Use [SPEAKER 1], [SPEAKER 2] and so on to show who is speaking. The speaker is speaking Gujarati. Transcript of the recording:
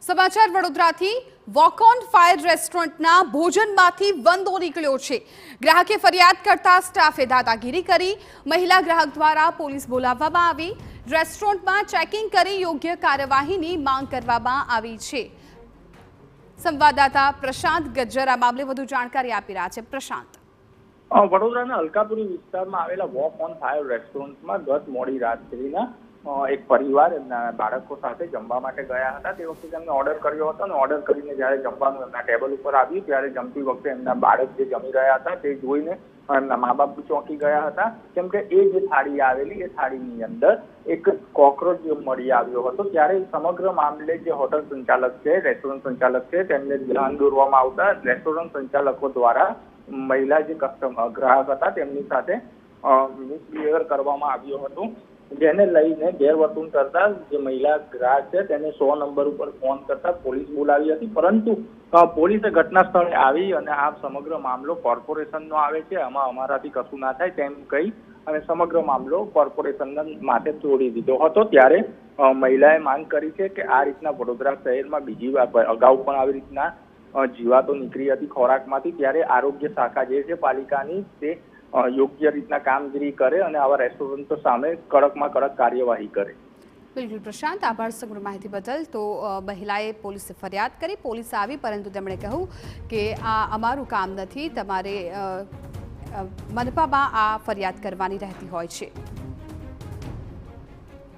[SPEAKER 1] સમાચાર વડોદરાથી વોક ઓન ફાયર રેસ્ટોરન્ટના ભોજનમાંથી વંદો નીકળ્યો છે। ગ્રાહકે ફરિયાદ કરતા સ્ટાફે દાદાગીરી કરી। મહિલા ગ્રાહક દ્વારા પોલીસ બોલાવવામાં આવી। રેસ્ટોરન્ટમાં ચેકિંગ કરી યોગ્ય કાર્યવાહીની માંગ કરવામાં આવી છે। સંવાદદાતા પ્રશાંત ગજ્જર આ મામલે વધુ જાણકારી આપી રહ્યા છે। પ્રશાંત,
[SPEAKER 2] વડોદરાના અલકાપુરી વિસ્તારમાં આવેલા વોક ઓન ફાયર રેસ્ટોરન્ટમાં ગત મોડી રાત્રિના એક પરિવાર એમના બાળકો સાથે જમવા માટે ગયા હતા। તે વખતે તેમને ઓર્ડર કર્યો હતો અને ઓર્ડર કરીને જ્યારે જમવાનું એમના ટેબલ ઉપર આવ્યું ત્યારે જમતી વખતે એમના બાળક જે જમી રહ્યા હતા તે જોઈને એમના મા બાપ ચોંકી ગયા હતા, કેમ કે એ જે થાળી આવેલી એ થાળીની અંદર એક કોકરોચ મળી આવ્યો હતો। ત્યારે સમગ્ર મામલે જે હોટલ સંચાલક છે, રેસ્ટોરન્ટ સંચાલક છે, તેમને ધ્યાન દોરવામાં આવતા રેસ્ટોરન્ટ સંચાલકો દ્વારા મહિલા જે ગ્રાહક હતા તેમની સાથે મિસબિહેવિયર કરવામાં આવ્યું હતું, જેને લઈને ગેરવર્તણૂક કરતા જે મહિલા ગ્રાહક છે તેને 100 નંબર ઉપર ફોન કરતા પોલીસ બોલાવી હતી। પરંતુ પોલીસે ઘટના સ્થળે આવી અને આ સમગ્ર મામલો કોર્પોરેશનનો આવે છે, આમાં અમારાથી કશું ના થાય તેમ કહી અને સમગ્ર મામલો કોર્પોરેશનના માથે છોડી દીધો હતો। ત્યારે મહિલાએ માંગ કરી છે કે આ રીતના વડોદરા શહેરમાં બીજી વાર અગાઉ પણ આવી રીતના જીવાતો નીકળી હતી ખોરાકમાંથી, ત્યારે આરોગ્ય શાખા જે છે પાલિકાની તે યોગ્ય રીતના કામગીરી કરે અને આવા રેસ્ટોરન્ટો સામે કડકમાં કડક કાર્યવાહી કરે।
[SPEAKER 1] બિલકુલ પ્રશાંત, આભાર સમગ્ર માહિતી બદલ। તો મહિલાએ પોલીસે ફરિયાદ કરી, પોલીસ આવી, પરંતુ તેમણે કહ્યું કે આ અમારું કામ નથી, તમારે મનપામાં આ ફરિયાદ કરવાની રહેતી હોય છે।